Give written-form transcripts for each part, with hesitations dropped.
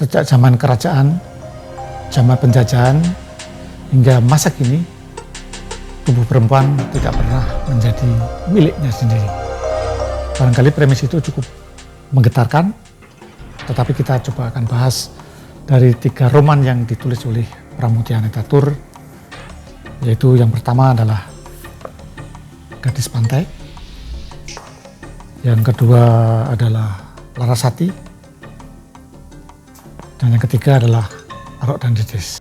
Sejak zaman kerajaan, zaman penjajahan, hingga masa kini, tubuh perempuan tidak pernah menjadi miliknya sendiri. Barangkali premis itu cukup menggetarkan, tetapi kita coba akan bahas dari 3 roman yang ditulis oleh Pramudia Anantatur, yaitu yang pertama adalah Gadis Pantai, yang kedua adalah Larasati, dan yang ketiga adalah Arok dan Dedes.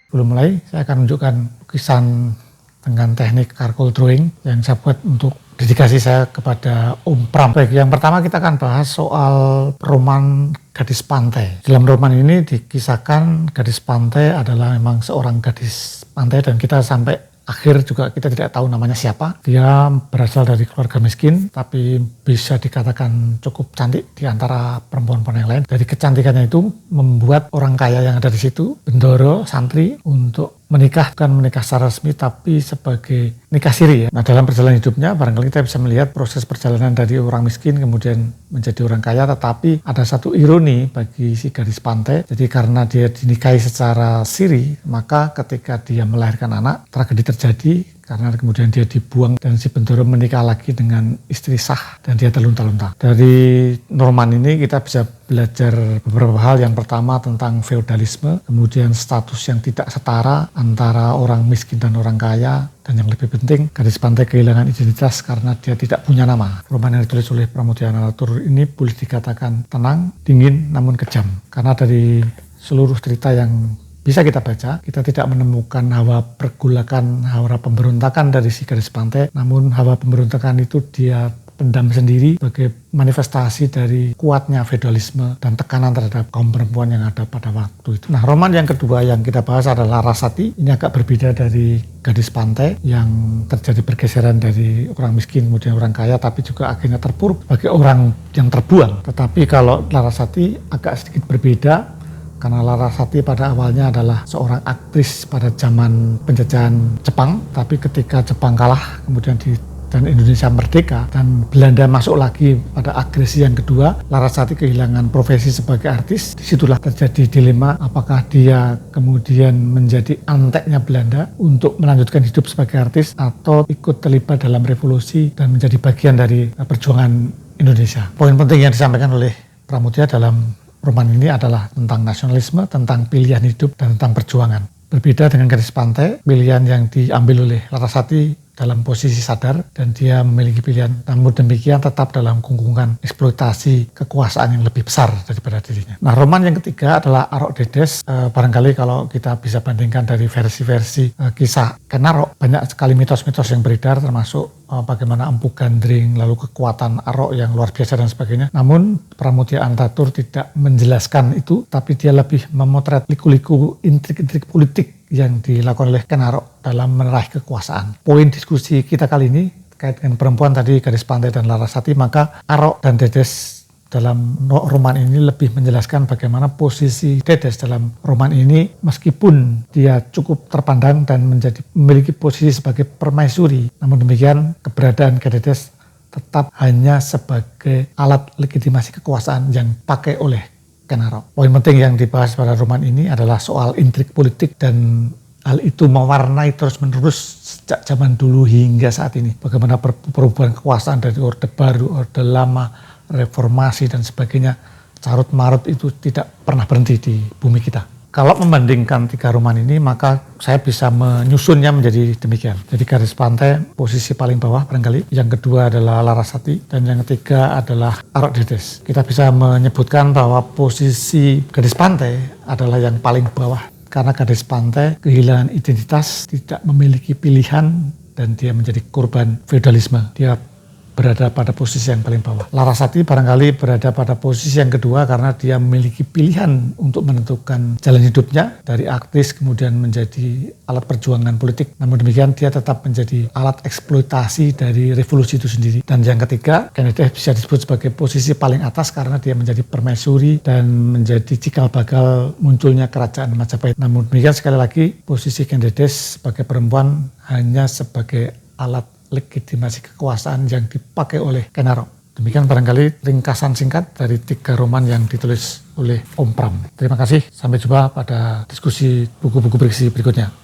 Sebelum mulai, saya akan menunjukkan lukisan dengan teknik charcoal drawing yang saya buat untuk dedikasi saya kepada Om Pram. Baik, yang pertama kita akan bahas soal roman Gadis Pantai. Dalam roman ini dikisahkan gadis pantai adalah memang seorang gadis pantai, dan kita sampai akhir juga kita tidak tahu namanya siapa. Dia berasal dari keluarga miskin, tapi bisa dikatakan cukup cantik di antara perempuan-perempuan yang lain. Dari kecantikannya itu membuat orang kaya yang ada di situ, bendoro, santri, untuk menikah, bukan menikah secara resmi, tapi sebagai nikah siri ya. Nah, dalam perjalanan hidupnya barangkali kita bisa melihat proses perjalanan dari orang miskin kemudian menjadi orang kaya, tetapi ada satu ironi bagi si gadis pantai. Jadi karena dia dinikahi secara siri, maka ketika dia melahirkan anak, tragedi terjadi karena kemudian dia dibuang dan si bendoro menikah lagi dengan istri sah dan dia terlunta-lunta. Dari roman ini kita bisa belajar beberapa hal. Yang pertama tentang feodalisme, kemudian status yang tidak setara antara orang miskin dan orang kaya, dan yang lebih penting gadis pantai kehilangan identitas karena dia tidak punya nama. Roman yang ditulis oleh Pramudia Anantatur ini boleh dikatakan tenang, dingin, namun kejam. Karena dari seluruh cerita yang bisa kita baca, kita tidak menemukan hawa pergulakan, hawa pemberontakan dari si gadis pantai, namun hawa pemberontakan itu dia pendam sendiri sebagai manifestasi dari kuatnya feodalisme dan tekanan terhadap kaum perempuan yang ada pada waktu itu. Nah, roman yang kedua yang kita bahas adalah Larasati. Ini agak berbeda dari Gadis Pantai yang terjadi pergeseran dari orang miskin kemudian orang kaya, tapi juga akhirnya terpuruk sebagai orang yang terbuang. Tetapi kalau Larasati agak sedikit berbeda, karena Larasati pada awalnya adalah seorang aktris pada zaman penjajahan Jepang, tapi ketika Jepang kalah kemudian dan Indonesia merdeka dan Belanda masuk lagi pada agresi yang kedua, Larasati kehilangan profesi sebagai artis. Disitulah terjadi dilema, apakah dia kemudian menjadi anteknya Belanda untuk melanjutkan hidup sebagai artis atau ikut terlibat dalam revolusi dan menjadi bagian dari perjuangan Indonesia. Poin penting yang disampaikan oleh Pramudia dalam roman ini adalah tentang nasionalisme, tentang pilihan hidup, dan tentang perjuangan. Berbeda dengan Gadis Pantai, pilihan yang diambil oleh Larasati dalam posisi sadar dan dia memiliki pilihan, namun demikian tetap dalam gungkungan eksploitasi kekuasaan yang lebih besar daripada dirinya. Nah, roman yang ketiga adalah Arok Dedes. Barangkali kalau kita bisa bandingkan dari versi-versi kisah Ken Arok, banyak sekali mitos-mitos yang beredar, termasuk bagaimana Empu Gandring, lalu kekuatan Arok yang luar biasa dan sebagainya. Namun Pramudia Anantatur tidak menjelaskan itu, tapi dia lebih memotret liku-liku intrik-intrik politik yang dilakukan oleh Ken Arok dalam meraih kekuasaan. Poin diskusi kita kali ini terkait dengan perempuan tadi, Gadis Pantai dan Larasati, maka Arok dan Dedes dalam roman ini lebih menjelaskan bagaimana posisi Dedes dalam roman ini, meskipun dia cukup terpandang dan memiliki posisi sebagai permaisuri, namun demikian keberadaan Dedes tetap hanya sebagai alat legitimasi kekuasaan yang dipakai oleh Ken Arok. Poin penting yang dibahas pada roman ini adalah soal intrik politik, dan hal itu mewarnai terus-menerus sejak zaman dulu hingga saat ini. Bagaimana perubahan kekuasaan dari Orde Baru, Orde Lama, reformasi dan sebagainya, carut-marut itu tidak pernah berhenti di bumi kita. Kalau membandingkan 3 roman ini, maka saya bisa menyusunnya menjadi demikian. Jadi Gadis Pantai posisi paling bawah barangkali, yang kedua adalah Larasati, dan yang ketiga adalah Arok Dedes. Kita bisa menyebutkan bahwa posisi Gadis Pantai adalah yang paling bawah, karena Gadis Pantai kehilangan identitas, tidak memiliki pilihan, dan dia menjadi korban feodalisme. Dia berada pada posisi yang paling bawah. Larasati barangkali berada pada posisi yang kedua karena dia memiliki pilihan untuk menentukan jalan hidupnya dari aktris kemudian menjadi alat perjuangan politik. Namun demikian dia tetap menjadi alat eksploitasi dari revolusi itu sendiri. Dan yang ketiga, Dedes bisa disebut sebagai posisi paling atas karena dia menjadi permaisuri dan menjadi cikal bakal munculnya kerajaan Majapahit. Namun demikian sekali lagi posisi Dedes sebagai perempuan hanya sebagai alat legitimasi kekuasaan yang dipakai oleh Ken Arok. Demikian barangkali ringkasan singkat dari 3 roman yang ditulis oleh Om Pram. Terima kasih, sampai jumpa pada diskusi buku-buku berisi berikutnya.